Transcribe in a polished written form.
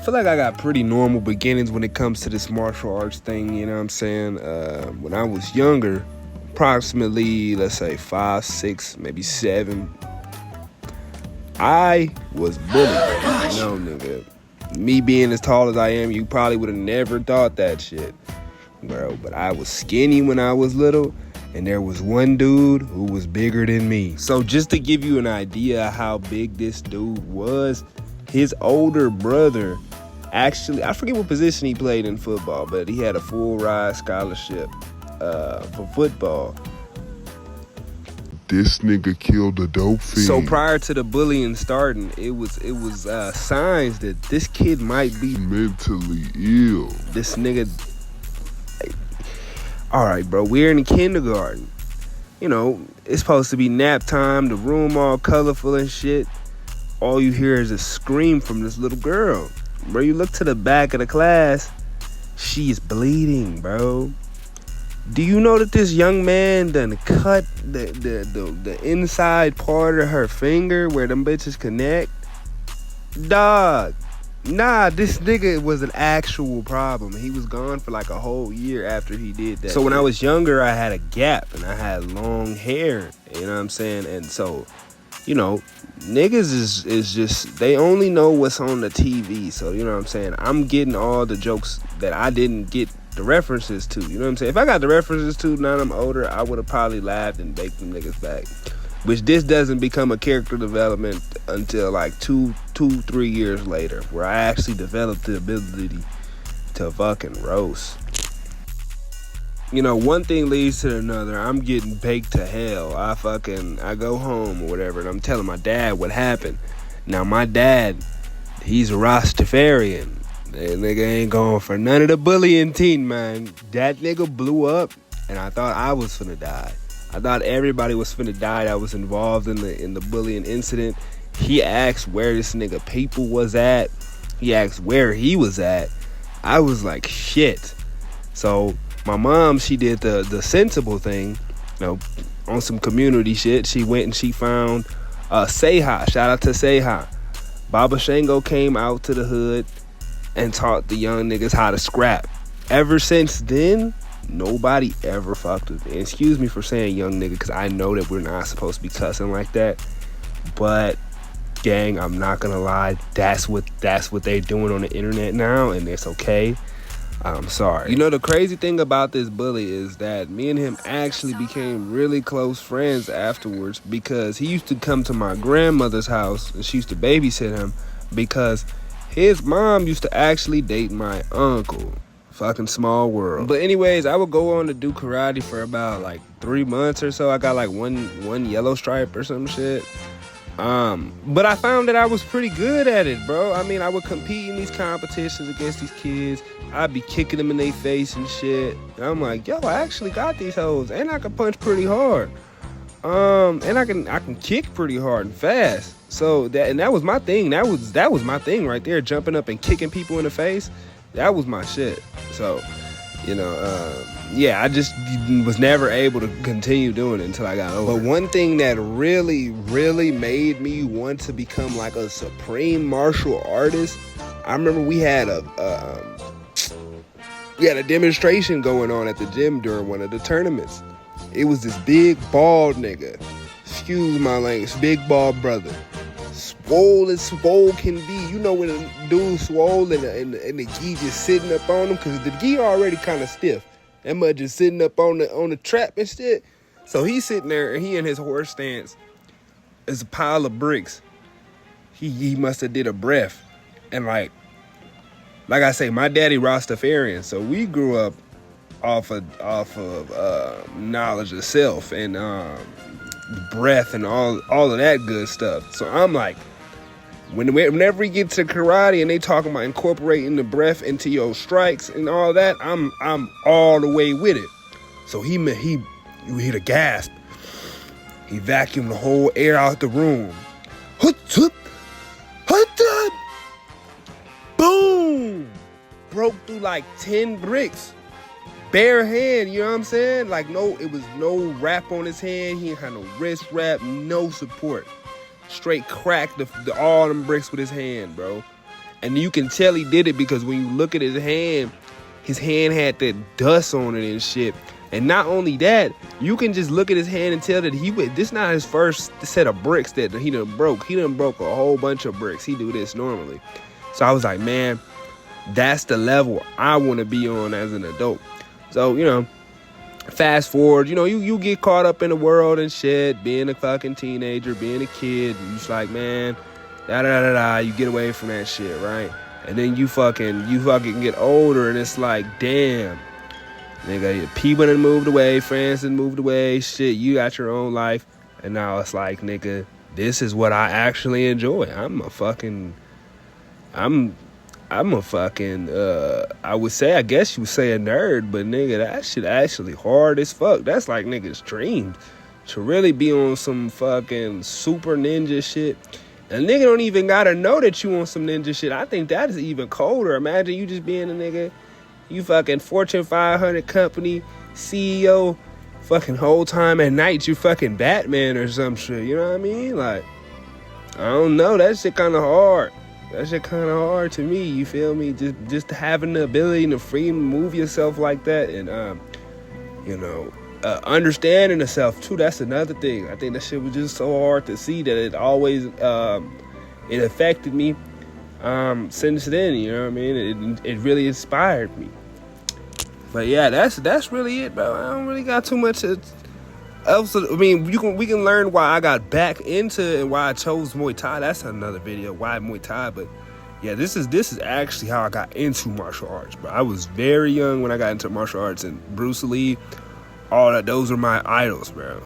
feel like I got pretty normal beginnings when it comes to this martial arts thing, you know what I'm saying? When I was younger, approximately, let's say 5, 6, maybe 7, I was bullied. No, nigga. Me being as tall as I am, you probably would have never thought that shit, bro. But I was skinny when I was little, and there was one dude who was bigger than me. So just to give you an idea how big this dude was, his older brother, actually, I forget what position he played in football, but he had a full ride scholarship for football. This nigga killed a dope fiend. So prior to the bullying starting, it was signs that this kid might be mentally ill. This nigga. All right, bro. We're in kindergarten. You know, it's supposed to be nap time. The room all colorful and shit. All you hear is a scream from this little girl. Bro, you look to the back of the class. She's bleeding, bro. Do you know that this young man done cut the inside part of her finger where them bitches connect? Dog. Nah, this nigga was an actual problem. He was gone for like a whole year after he did that. So when I was younger, I had a gap and I had long hair. You know what I'm saying? And so, you know, niggas is just, they only know what's on the TV. So, you know what I'm saying? I'm getting all the jokes that I didn't get the references to. You know what I'm saying? If I got the references to now that I'm older, I would have probably laughed and baked them niggas back. Which this doesn't become a character development until like 2-3 years later, where I actually developed the ability to fucking roast. You know, one thing leads to another. I'm getting baked to hell. I go home or whatever, and I'm telling my dad what happened. Now, my dad, he's a Rastafarian. That nigga ain't going for none of the bullying teen, man. That nigga blew up, and I thought I was finna die. I thought everybody was finna die that was involved in the bullying incident. He asked where this nigga people was at. He asked where he was at. I was like, shit. So my mom, she did the sensible thing, you know, on some community shit. She went and she found Seha. Shout out to Seha. Baba Shango came out to the hood and taught the young niggas how to scrap. Ever since then, nobody ever fucked with me. And excuse me for saying young nigga, because I know that we're not supposed to be cussing like that. But gang, I'm not gonna lie, that's what they're doing on the internet now, and it's okay. I'm sorry. You know, the crazy thing about this bully is that me and him actually became really close friends afterwards, because he used to come to my grandmother's house and she used to babysit him, because his mom used to actually date my uncle. Fucking small world. But anyways, I would go on to do karate for about like 3 months or so. I got like one yellow stripe or some shit. But I found that I was pretty good at it, bro. I mean, I would compete in these competitions against these kids. I'd be kicking them in their face and shit. And I'm like, yo, I actually got these hoes, and I can punch pretty hard. And I can kick pretty hard and fast. So that was my thing. That was my thing right there, jumping up and kicking people in the face. That was my shit. So, you know, yeah, I just was never able to continue doing it until I got over. But one thing that really, really made me want to become like a supreme martial artist, I remember we had a demonstration going on at the gym during one of the tournaments. It was this big bald nigga, excuse my language, big bald brother. Swole as swole can be. You know when a dude swole and the gi just sitting up on him, because the gi already kind of stiff. That mud just sitting up on the trap and shit. So he's sitting there and he in his horse stance. There's a pile of bricks. He must have did a breath. And like I say, my daddy Rastafarian, so we grew up off of knowledge of self and breath and all of that good stuff. So I'm like, whenever we get to karate and they talking about incorporating the breath into your strikes and all that, I'm all the way with it. So you hear the gasp. He vacuumed the whole air out the room. Boom! Broke through like 10 bricks. Bare hand, you know what I'm saying? Like, it was no wrap on his hand. He didn't have no wrist wrap, no support. Straight cracked all them bricks with his hand, bro. And you can tell he did it because when you look at his hand had that dust on it and shit. And not only that, you can just look at his hand and tell that this not his first set of bricks that he done broke. He done broke a whole bunch of bricks. He do this normally. So I was like, man, that's the level I want to be on as an adult. So, you know, fast forward, you know, you get caught up in the world and shit, being a fucking teenager, being a kid. And you just like, man, you get away from that shit, right? And then you fucking get older and it's like, damn. Nigga, people done moved away, friends done moved away, shit, you got your own life. And now it's like, nigga, this is what I actually enjoy. I'm a fucking, I would say, I guess you would say a nerd, but nigga, that shit actually hard as fuck. That's like niggas' dreams. To really be on some fucking super ninja shit. And nigga don't even gotta know that you on some ninja shit. I think that is even colder. Imagine you just being a nigga, you fucking Fortune 500 company CEO, fucking whole time at night you fucking Batman or some shit. You know what I mean? Like, I don't know. That shit kind of hard. That shit kind of hard to me. You feel me? Just having the ability and the freedom to move yourself like that, and you know, understanding the self too. That's another thing. I think that shit was just so hard to see that it always it affected me. Since then, you know what I mean? It really inspired me. But yeah, that's really it, bro. I don't really got too much else. I mean, we can learn why I got back into and why I chose Muay Thai. That's another video, why Muay Thai. But yeah, this is actually how I got into martial arts, bro. I was very young when I got into martial arts, and Bruce Lee, all that. Those are my idols, bro.